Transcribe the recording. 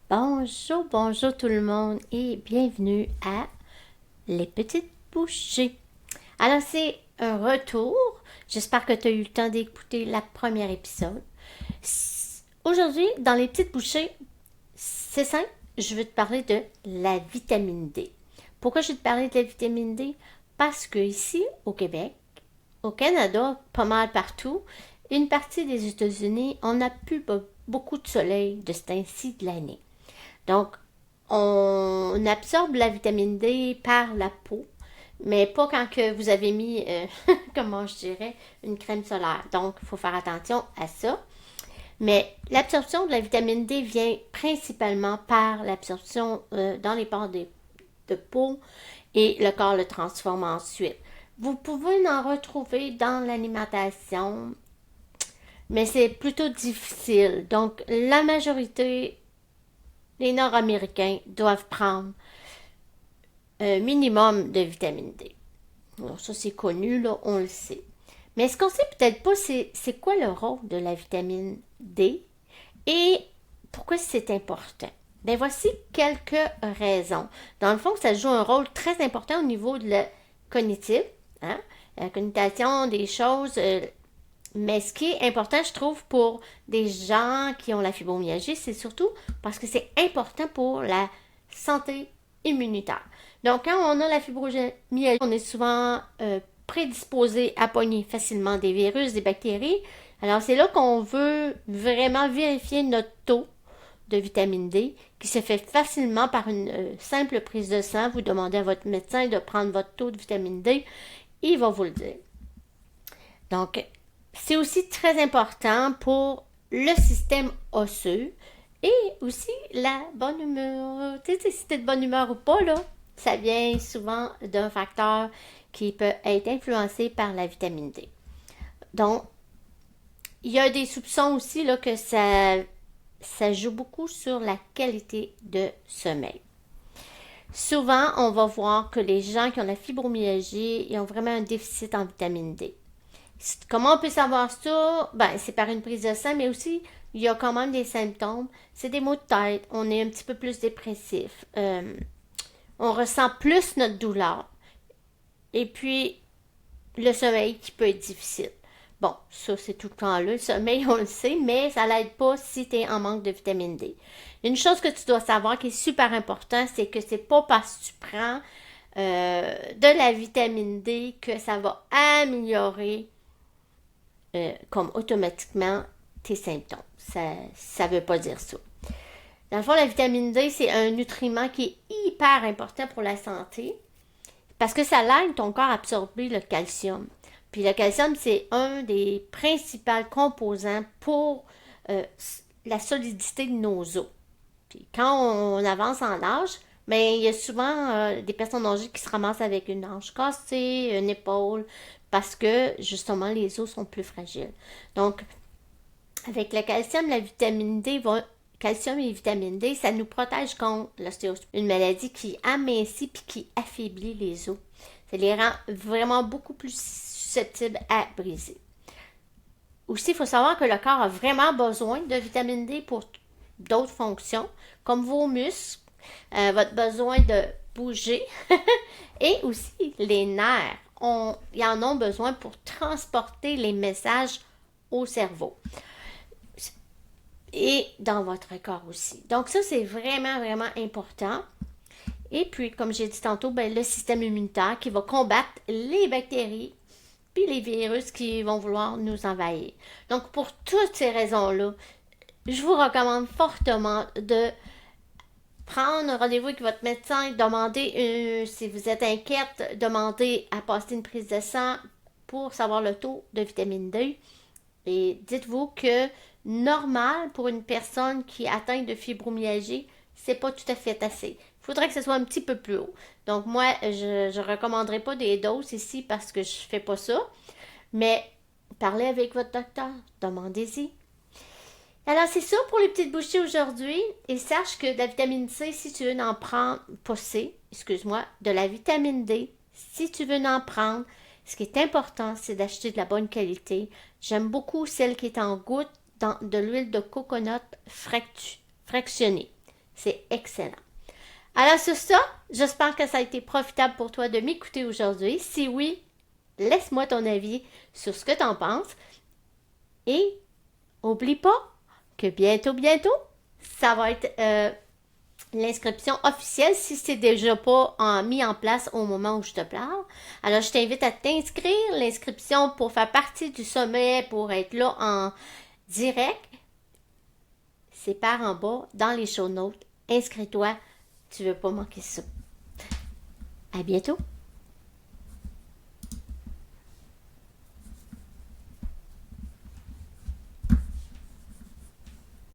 Bonjour, bonjour tout le monde et bienvenue à Les Petites Bouchées. Alors c'est un retour. J'espère que tu as eu le temps d'écouter la première épisode. Aujourd'hui, dans Les Petites Bouchées, c'est simple, je veux te parler de la vitamine D. Pourquoi je veux te parler de la vitamine D? Parce que ici, au Québec, au Canada, pas mal partout, une partie des États-Unis, on n'a plus beaucoup de soleil de ce temps-ci de l'année. Donc, on absorbe la vitamine D par la peau, mais pas quand que vous avez mis, comment je dirais, une crème solaire. Donc, il faut faire attention à ça. Mais l'absorption de la vitamine D vient principalement par l'absorption dans les pores de peau et le corps le transforme ensuite. Vous pouvez en retrouver dans l'alimentation, mais c'est plutôt difficile. Donc, la majorité, les Nord-Américains doivent prendre un minimum de vitamine D. Alors, ça, c'est connu, là, on le sait. Mais ce qu'on sait peut-être pas, c'est quoi le rôle de la vitamine D et pourquoi c'est important. Ben voici quelques raisons. Dans le fond, ça joue un rôle très important au niveau de la cognitive, hein? La cognition des choses. Mais ce qui est important, je trouve, pour des gens qui ont la fibromyalgie, c'est surtout parce que c'est important pour la santé immunitaire. Donc, quand on a la fibromyalgie, on est souvent prédisposé à pogner facilement des virus, des bactéries. Alors, c'est là qu'on veut vraiment vérifier notre taux de vitamine D, qui se fait facilement par une simple prise de sang. Vous demandez à votre médecin de prendre votre taux de vitamine D, il va vous le dire. Donc, c'est aussi très important pour le système osseux et aussi la bonne humeur. Tu sais, si tu es de bonne humeur ou pas, là, ça vient souvent d'un facteur qui peut être influencé par la vitamine D. Donc, il y a des soupçons aussi là, que ça joue beaucoup sur la qualité de sommeil. Souvent, on va voir que les gens qui ont la fibromyalgie, ils ont vraiment un déficit en vitamine D. Comment on peut savoir ça? Ben, c'est par une prise de sang, mais aussi, il y a quand même des symptômes. C'est des maux de tête, on est un petit peu plus dépressif, on ressent plus notre douleur, et puis le sommeil qui peut être difficile. Bon, ça c'est tout le temps là, le sommeil on le sait, mais ça l'aide pas si tu es en manque de vitamine D. Une chose que tu dois savoir qui est super important, c'est que c'est pas parce que tu prends de la vitamine D que ça va améliorer comme automatiquement tes symptômes. Ça veut pas dire ça. Dans le fond, la vitamine D, c'est un nutriment qui est hyper important pour la santé parce que ça l'aide ton corps à absorber le calcium. Puis le calcium, c'est un des principaux composants pour la solidité de nos os. Puis quand on avance en âge, mais il y a souvent des personnes âgées qui se ramassent avec une hanche cassée, une épaule, parce que justement les os sont plus fragiles. Donc, avec le calcium, la vitamine D va calcium et vitamine D, ça nous protège contre l'ostéoporose, une maladie qui amincit puis qui affaiblit les os. Ça les rend vraiment beaucoup plus susceptibles à briser. Aussi, il faut savoir que le corps a vraiment besoin de vitamine D pour d'autres fonctions, comme vos muscles, votre besoin de bouger et aussi les nerfs. Ils en ont besoin pour transporter les messages au cerveau et dans votre corps aussi. Donc ça, c'est vraiment, vraiment important. Et puis, comme j'ai dit tantôt, ben, le système immunitaire qui va combattre les bactéries puis les virus qui vont vouloir nous envahir. Donc, pour toutes ces raisons-là, je vous recommande fortement de prendre un rendez-vous avec votre médecin, demander, si vous êtes inquiète, demander à passer une prise de sang pour savoir le taux de vitamine D. Et dites-vous que normal pour une personne qui est atteinte de fibromyalgie, c'est pas tout à fait assez. Il faudrait que ce soit un petit peu plus haut. Donc moi, je ne recommanderais pas des doses ici parce que je fais pas ça. Mais parlez avec votre docteur, demandez-y. Alors c'est ça pour les petites bouchées aujourd'hui. Et sache que de la vitamine C, si tu veux en prendre, pas C, excuse-moi, de la vitamine D, si tu veux en prendre, ce qui est important, c'est d'acheter de la bonne qualité. J'aime beaucoup celle qui est en gouttes de l'huile de coconut fractionnée. C'est excellent. Alors sur ça, j'espère que ça a été profitable pour toi de m'écouter aujourd'hui. Si oui, laisse-moi ton avis sur ce que tu en penses. Et oublie pas que bientôt, ça va être l'inscription officielle si c'est déjà pas mis en place au moment où je te parle. Alors, je t'invite à t'inscrire. L'inscription pour faire partie du sommet, pour être là en direct, c'est par en bas dans les show notes. Inscris-toi. Tu veux pas manquer ça. À bientôt.